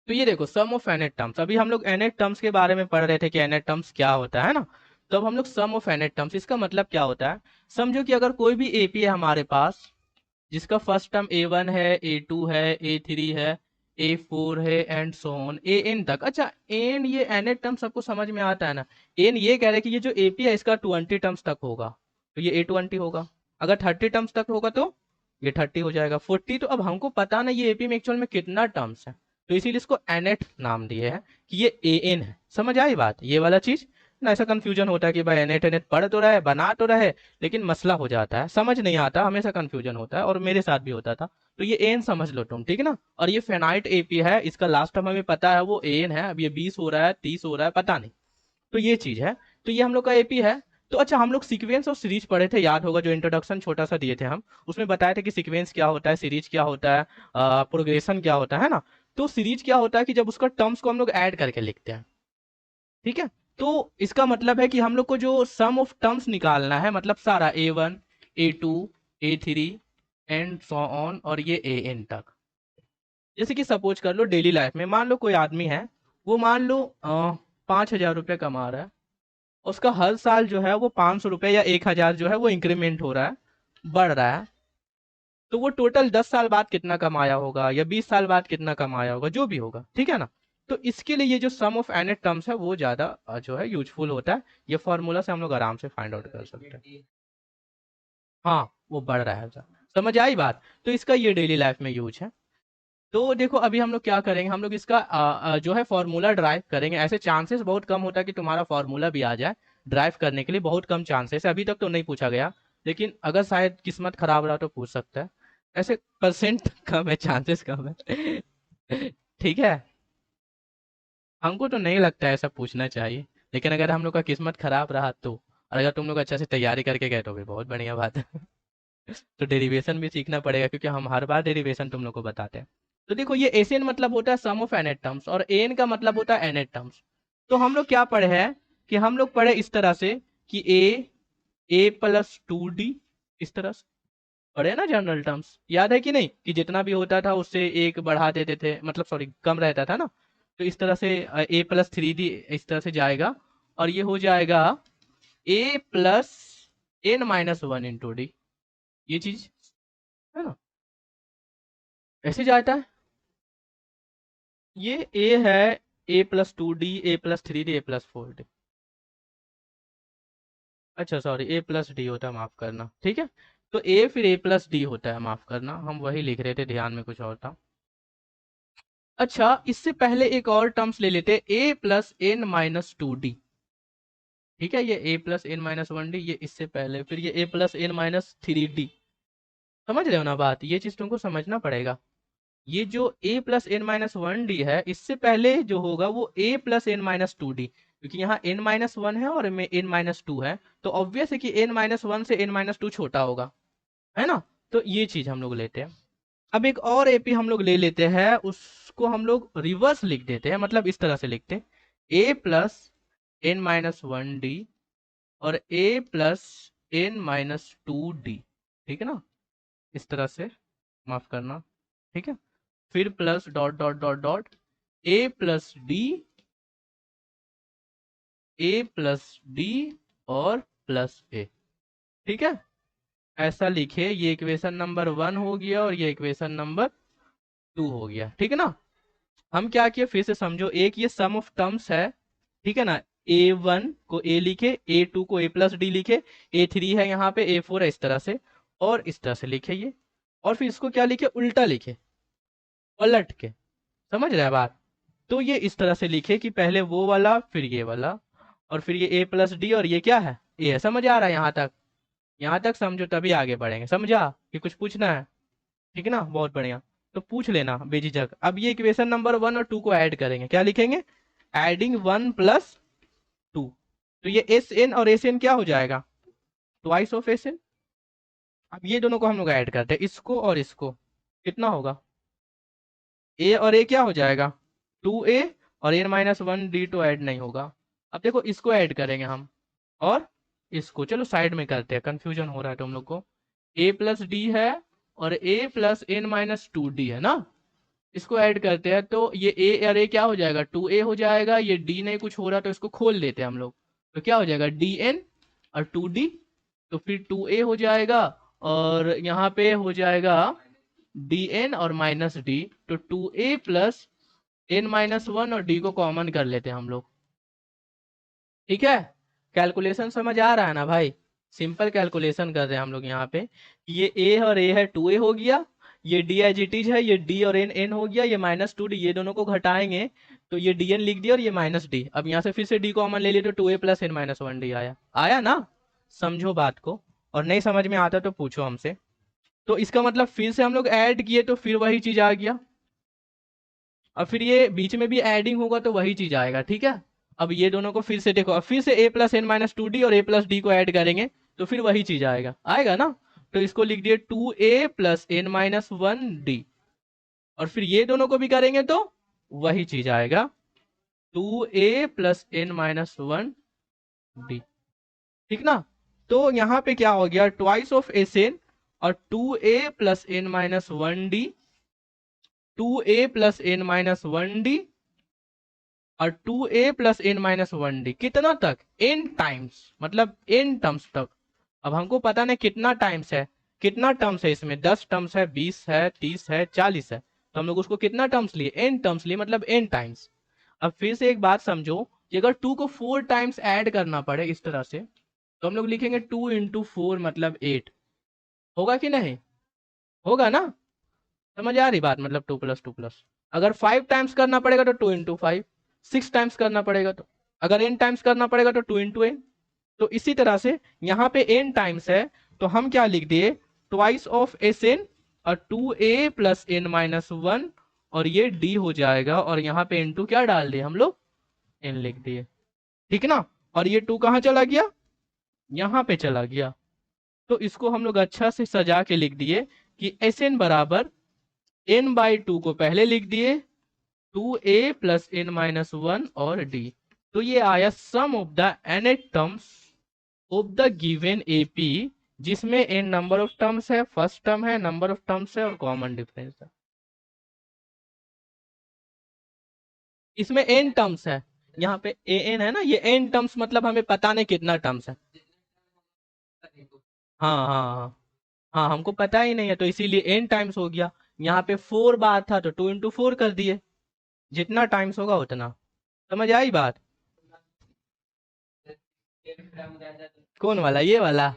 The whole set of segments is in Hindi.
तो ये देखो सम ऑफ एनेट टर्म्स, अभी हम लोग एनेट टर्म्स के बारे में पढ़ रहे थे कि एनेट टर्म्स क्या होता है ना। तो अब हम लोग सम ऑफ एनेट टर्म्स, इसका मतलब क्या होता है। समझो कि अगर कोई भी एपी है हमारे पास, जिसका फर्स्ट टर्म ए1 है, ए2 है, ए3 है, ए4 है and so on A N तक। अच्छा, एन ये एनेट टर्म सबको समझ में आता है ना। एन ये कह रहे हैं कि ये जो एपी है इसका 20 टर्म्स तक होगा, तो ये ए20 होगा। अगर 30 टर्म्स तक होगा तो ये 30 हो जाएगा, 40। तो अब हमको पता ना ये एपी में एक्चुअल में कितना टर्म्स है, तो इसीलिए इसको एनेट नाम दिए है कि ये ए एन है। समझ आई बात, ये वाला चीज ना। ऐसा कंफ्यूजन होता है कि भाई एनेट एनेट पढ़ तो रहा है, बना तो रहे, लेकिन मसला हो जाता है, समझ नहीं आता, हमेशा कंफ्यूजन होता है, और मेरे साथ भी होता था। तो ये एन समझ लो तुम, ठीक है ना। और ये फेनाइट एपी है, इसका लास्ट टर्म हमें पता है वो एन है। अब ये 20 हो रहा है, 30 हो रहा है, पता नहीं। तो ये चीज है। तो ये हम लोग का एपी है। तो अच्छा, हम लोग सीक्वेंस और सीरीज पढ़े थे, याद होगा, जो इंट्रोडक्शन छोटा सा दिए थे हम, उसमें बताए थे कि सीक्वेंस क्या होता है, सीरीज क्या होता है, प्रोग्रेशन क्या होता है ना। तो सीरीज क्या होता है कि जब उसका टर्म्स को हम लोग ऐड करके लिखते हैं, ठीक है। तो इसका मतलब है कि हम लोग को जो सम ऑफ टर्म्स निकालना है, मतलब सारा A1, A2, A3 and so on, और ये ए एन तक। जैसे कि सपोज कर लो डेली लाइफ में, मान लो कोई आदमी है, वो मान लो 5,000 रुपये कमा रहा है। उसका हर साल जो है वो 500 रुपये या 1,000 जो है वो इंक्रीमेंट हो रहा है, बढ़ रहा है। तो वो टोटल 10 साल बाद कितना कमाया होगा, या 20 साल बाद कितना कमाया होगा, जो भी होगा, ठीक है ना। तो इसके लिए ये जो सम ऑफ एनेट टर्म्स है वो ज्यादा जो है यूजफुल होता है। ये फॉर्मूला से हम लोग आराम से फाइंड आउट कर सकते हैं। हाँ, वो बढ़ रहा है सर। समझ आई बात। तो इसका ये डेली लाइफ में यूज है। तो देखो अभी हम लोग क्या करेंगे, हम लोग इसका जो है फॉर्मूला ड्राइव करेंगे। ऐसे चांसेस बहुत कम होता है कि तुम्हारा फॉर्मूला भी आ जाए, ड्राइव करने के लिए बहुत कम चांसेस है। अभी तक तो नहीं पूछा गया, लेकिन अगर शायद किस्मत खराब रहा तो पूछ सकता है। ऐसे परसेंट कम है, चांसेस कम है। ठीक है। हमको तो नहीं लगता है ऐसा पूछना चाहिए, लेकिन अगर हम लोग का किस्मत खराब रहा तो, और अगर तुम लोग अच्छा से तैयारी करके गए तो भी बहुत बढ़िया बात है। तो डेरिवेशन भी सीखना पड़ेगा, क्योंकि हम हर बार डेरिवेशन तुम लोग को बताते हैं। तो देखो ये एन मतलब होता है सम ऑफ एनेट टर्म्स, और एन का मतलब होता है एनेट टर्म्स। तो हम लोग क्या पढ़े हैं कि हम लोग पढ़े इस तरह से कि ए+2d, इस तरह से पढ़े ना जनरल टर्म्स, याद है कि नहीं, कि जितना भी होता था उससे एक बढ़ा देते थे, मतलब सॉरी कम रहता था ना। तो इस तरह से a+3d इस तरह से जाएगा, और ये हो जाएगा a+n-1 डी, ये चीज है ना, ऐसे जाता है। ये ए है, a+2d, a+3d, a+4d। अच्छा सॉरी, a+d होता है, माफ करना, ठीक है। तो a फिर a+d होता है, माफ करना, हम वही लिख रहे थे, ध्यान में कुछ और था। अच्छा, इससे पहले एक और टर्म्स ले लेते, a+n-2d। ठीक है, ये a+n-1d, ये इससे पहले, फिर ये a+n-3d। समझ रहे हो ना बात, ये चीज तुमको समझना पड़ेगा। ये जो a+n-1d है, इससे पहले जो होगा वो a+n-2d, क्योंकि यहाँ n-1 है और में n-2 है, तो ऑब्वियस है कि n-1 से n-2 छोटा होगा, है ना। तो ये चीज हम लोग लेते हैं। अब एक और एपी हम लोग ले लेते हैं, उसको हम लोग रिवर्स लिख देते हैं, मतलब इस तरह से लिखते हैं a+n-1d और a+n-2d, ठीक है ना, इस तरह से, माफ करना, ठीक है। फिर plus dot dot dot dot a+d, a+d और +a, ठीक है। ऐसा लिखे, ये इक्वेशन नंबर 1 हो गया और ये इक्वेशन नंबर 2 हो गया, ठीक है ना। हम क्या किए फिर से समझो, एक ये सम ऑफ टर्म्स है, ठीक है ना। a1 को a लिखे, a2 को a+d लिखे, a3 है यहाँ पे, a4 है इस तरह से, और इस तरह से लिखे ये। और फिर इसको क्या लिखे, उल्टा लिखे, पलट के। समझ रहे हैं बात। तो ये इस तरह से लिखे कि पहले वो वाला फिर ये वाला, और फिर ये a+d और ये क्या है, ए है। समझ आ रहा है यहाँ तक, यहाँ तक समझो तभी आगे बढ़ेंगे, समझा कि कुछ पूछना है, ठीक है ना, बहुत बढ़िया। तो पूछ लेना बेझिझक। अब ये इक्वेशन नंबर 1 और 2 को ऐड करेंगे, क्या लिखेंगे, एडिंग 1+2। तो ये एस एन और एस एन क्या हो जाएगा, ट्वाइस ऑफ एस एन। अब ये दोनों को हम लोग ऐड करते हैं, इसको और इसको, कितना होगा, ए और ए क्या हो जाएगा, 2a, और n-1d तो ऐड नहीं होगा। अब देखो इसको ऐड करेंगे हम, और इसको चलो साइड में करते हैं, कंफ्यूजन हो रहा है तुम लोग को। a+d है और a+n-2d है ना। इसको ऐड करते हैं तो ये ए और ए क्या हो जाएगा, 2a हो जाएगा। ये डी नहीं कुछ हो रहा तो इसको खोल लेते हैं हम लोग, तो क्या हो जाएगा dn और 2d, तो फिर 2a हो जाएगा और यहाँ पे हो जाएगा dn और माइनस डी, तो 2a plus n minus one और d को कॉमन कर लेते हैं हम लोग। ठीक है, कैलकुलेशन समझ आ रहा है ना भाई, सिंपल कैलकुलेशन कर रहे हैं हम लोग यहाँ पे। ये a और a है 2a हो गया, ये d एज इट इज है, ये d और n हो गया, ये माइनस 2d, ये दोनों को घटाएंगे तो ये dn लिख दिया और ये माइनस d। अब यहाँ से फिर से d कॉमन ले लिए तो 2a plus n minus 1d आया। आया ना, समझो बात को, और नहीं समझ में आता तो पूछो हमसे। तो इसका मतलब फिर से हम लोग ऐड किए तो फिर वही चीज आ गया, और फिर ये बीच में भी एडिंग होगा तो वही चीज आएगा। ठीक है, अब ये दोनों को फिर से देखो, अब फिर से a plus N minus 2d और a प्लस डी को ऐड करेंगे तो फिर वही चीज आएगा, आएगा ना। तो इसको लिख दिए 2a plus N minus 1d, और फिर ये दोनों को भी करेंगे तो वही चीज आएगा, 2a plus N minus 1d। ठीक ना, तो यहाँ पे क्या हो गया, ट्वाइस ऑफ एस एन और 2a plus N minus 1d, 2a plus N minus 1d और 2a plus N minus 1d, कितना तक, n टाइम्स, मतलब n टर्म्स तक। अब हमको पता नहीं कितना टाइम्स है, कितना टर्म्स है इसमें, 10 टर्म्स है, 20 है, 30 है, 40 है, तो हम लोग उसको कितना टर्म्स लिए, n टर्म्स लिए, मतलब n टाइम्स। अब फिर से एक बात समझो कि अगर 2 को 4 टाइम्स ऐड करना पड़े इस तरह से, तो हम लोग लिखेंगे 2 इंटू 4 मतलब 8, होगा कि नहीं, होगा ना, समझ आ रही बात, मतलब 2 प्लस 2 प्लस। अगर 5 टाइम्स करना पड़ेगा तो 2 इंटू 5, 6 टाइम्स करना पड़ेगा तो, अगर n टाइम्स करना पड़ेगा तो 2 इंटू एन। तो इसी तरह से यहाँ पे n टाइम्स है तो हम क्या लिख दिए, ट्वाइस ऑफ एस एन और 2a प्लस एन माइनस 1 और ये d हो जाएगा, और यहाँ पे n2 क्या डाल दिए हम लोग, n लिख दिए। ठीक ना, और ये 2 कहाँ चला गया, यहाँ पे चला गया। तो इसको हम लोग अच्छा से सजा के लिख दिए कि एस एन बराबर n बाई 2 को पहले लिख दिए, 2a प्लस एन माइनस 1 और d। तो ये आया sum of the nth terms of the given AP, जिसमें n नंबर ऑफ टर्म्स है, फर्स्ट टर्म है, नंबर ऑफ टर्म्स है और कॉमन डिफरेंस है। इसमें n टर्म्स है, यहाँ पे an है ना, ये n टर्म्स मतलब हमें पता नहीं कितना टर्म्स है। हाँ हाँ हाँ, हाँ हमको पता ही नहीं है तो इसीलिए n टाइम्स हो गया। यहाँ पे 4 बार था तो 2 इंटू 4 कर दिए, जितना टाइम्स होगा उतना। समझ आई बात, कौन वाला, ये वाला।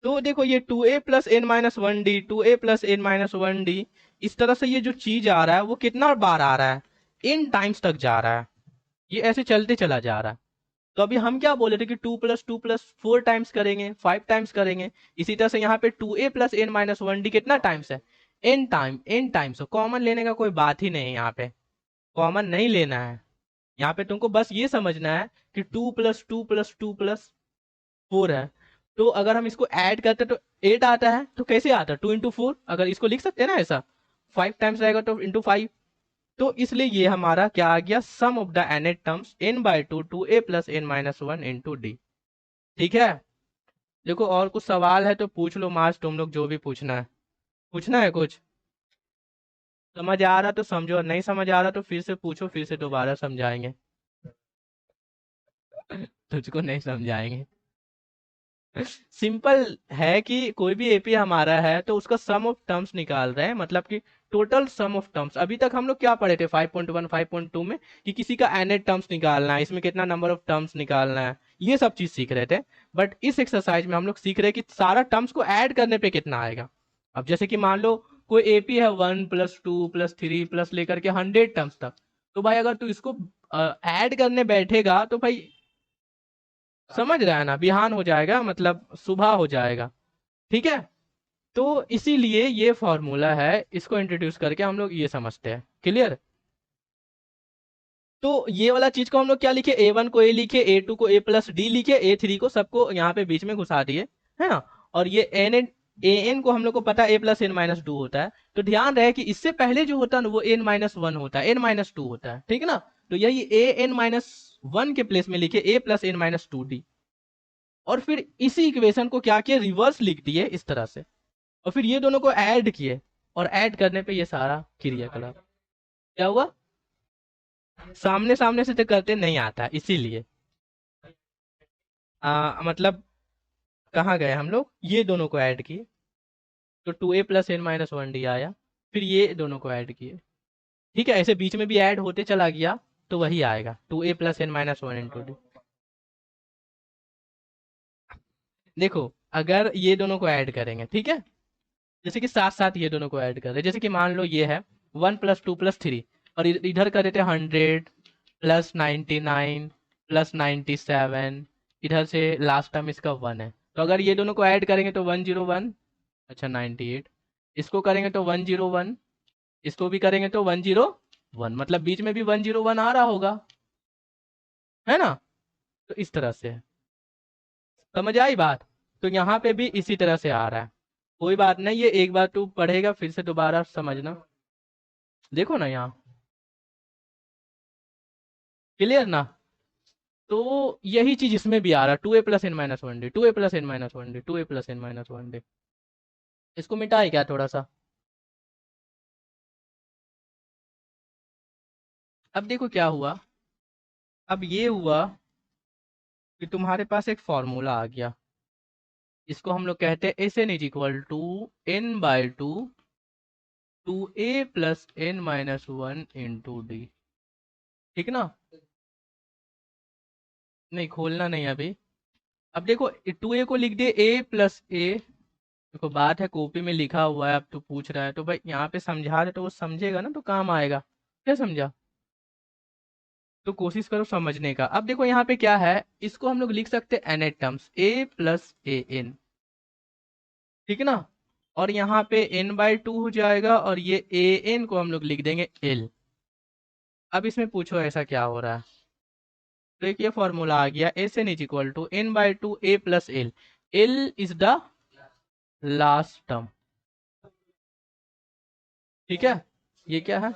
तो देखो ये 2a plus N minus 1d, 2a plus N minus 1d, इस तरह से ये जो चीज आ रहा है वो कितना बार आ रहा है, n टाइम्स तक जा रहा है, ये ऐसे चलते चला जा रहा है। तो अभी हम क्या बोले थे कि 2 प्लस 4 टाइम्स करेंगे, 5 टाइम्स करेंगे, इसी तरह से यहाँ पे 2a plus N minus 1d कितना टाइम्स है, n टाइम्स। कॉमन लेने का कोई बात ही नहीं है यहाँ पे, कॉमन नहीं लेना है। यहाँ पे तुमको बस ये समझना है कि 2 प्लस 2 प्लस 2 प्लस 4 है, तो अगर हम इसको ऐड करते तो 8 आता है, तो कैसे आता है, 2 इंटू 4, अगर इसको लिख सकते हैं ना ऐसा, 5 टाइम्स रहेगा तो इंटू 5। तो इसलिए ये हमारा क्या आ गया, sum of the nth terms n by 2 2a plus N minus 1 into d. ठीक है, देखो और कुछ सवाल है तो पूछ लो मार्च, तुम लोग जो भी पूछना है कुछ, समझ आ रहा तो समझो, और नहीं समझ आ रहा तो फिर से पूछो, फिर से दोबारा समझाएंगे। तुझको नहीं समझाएंगे, सिंपल है कि कोई भी एपी हमारा है तो उसका सम ऑफ टर्म्स निकाल रहे हैं, मतलब कि टोटल सम ऑफ टर्म्स। अभी तक हम लोग क्या पढ़े थे 5.1 5.2 में कि किसी का nth टर्म्स निकालना है, इसमें कितना नंबर ऑफ टर्म्स निकालना है, ये सब चीज सीख रहे थे। बट इस एक्सरसाइज में हम लोग सीख रहे हैं कि सारा टर्म्स को ऐड करने पे कितना आएगा। अब जैसे कि मान लो कोई एपी है 1 प्लस 2 प्लस 3 प्लस लेकर के 100 टर्म्स तक, तो भाई अगर तू इसको ऐड करने बैठेगा तो भाई समझ रहा है ना, बिहान हो जाएगा, मतलब सुबह हो जाएगा। ठीक है, तो इसीलिए ये फॉर्मूला है, इसको इंट्रोड्यूस करके हम लोग ये समझते हैं। क्लियर, तो ये वाला चीज को हम लोग क्या लिखे, a1 को a लिखे, a2 को a प्लस डी लिखे, a3 को सबको यहाँ पे बीच में घुसा दिए, है ना। और ये an को हम लोग को पता है a प्लस एन माइनस 2 होता है, तो ध्यान रहे कि इससे पहले जो होता है ना वो n माइनस 1 होता है, n माइनस 2 होता है। ठीक है ना, तो यही a n माइनस 1 के प्लेस में लिखे a plus N minus 2d, और फिर इसी इक्वेशन को क्या किए, रिवर्स लिख दिए इस तरह से, और फिर ये दोनों को ऐड किए, और ऐड करने पे ये सारा क्रियाकलाप। क्या हुआ, सामने सामने से तो करते नहीं आता है, इसीलिए मतलब कहाँ गए हम लोग, ये दोनों को ऐड किए तो 2a+n-1d आया, फिर ये दोनों को ऐड किए, ठीक है, ऐसे बीच में भी ऐड होते चला गया तो वही आएगा 2a+n-1 × d। देखो अगर ये दोनों को ऐड करेंगे, ठीक है, जैसे कि साथ साथ ये दोनों को ऐड कर रहे, जैसे कि मान लो ये है 1+2+3, और इधर कर देते 100+99+97, इधर से लास्ट टर्म इसका 1 है, तो अगर ये दोनों को ऐड करेंगे तो 101, अच्छा 98, इसको करेंगे तो 101, इसको भी करेंगे तो 101, मतलब बीच में भी 101 आ रहा होगा, है ना, तो इस तरह से है, समझ आई बात, तो यहाँ पे भी इसी तरह से आ रहा है, कोई बात नहीं, ये एक बार तू पढ़ेगा फिर से दोबारा समझना, देखो ना यहाँ, क्लियर ना, तो यही चीज इसमें भी आ रहा है 2a+n-1d, 2a+n-1d, 2a+n-1d, इसको मिटाए क्या थोड़ा सा, अब देखो क्या हुआ, अब ये हुआ कि तुम्हारे पास एक फॉर्मूला आ गया, इसको हम लोग कहते हैं Sn = n/2 2a+n-1 × d, ठीक ना, नहीं खोलना नहीं अभी, अब देखो 2a को लिख दे a+a, देखो बात है कॉपी में लिखा हुआ है, अब तो पूछ रहा है तो भाई यहाँ पे समझा दे तो वो समझेगा ना तो काम आएगा, क्या समझा, तो कोशिश करो समझने का, अब देखो यहाँ पे क्या है, इसको हम लोग लिख सकते हैं nth टर्म्स a+an, ठीक ना, और यहाँ पे n/2 हो जाएगा और ये an को हम लोग लिख देंगे l, अब इसमें पूछो ऐसा क्या हो रहा है, तो एक ये फॉर्मूला आ गया Sn = n/2 a+l, l is the last term, ठीक है, ये क्या है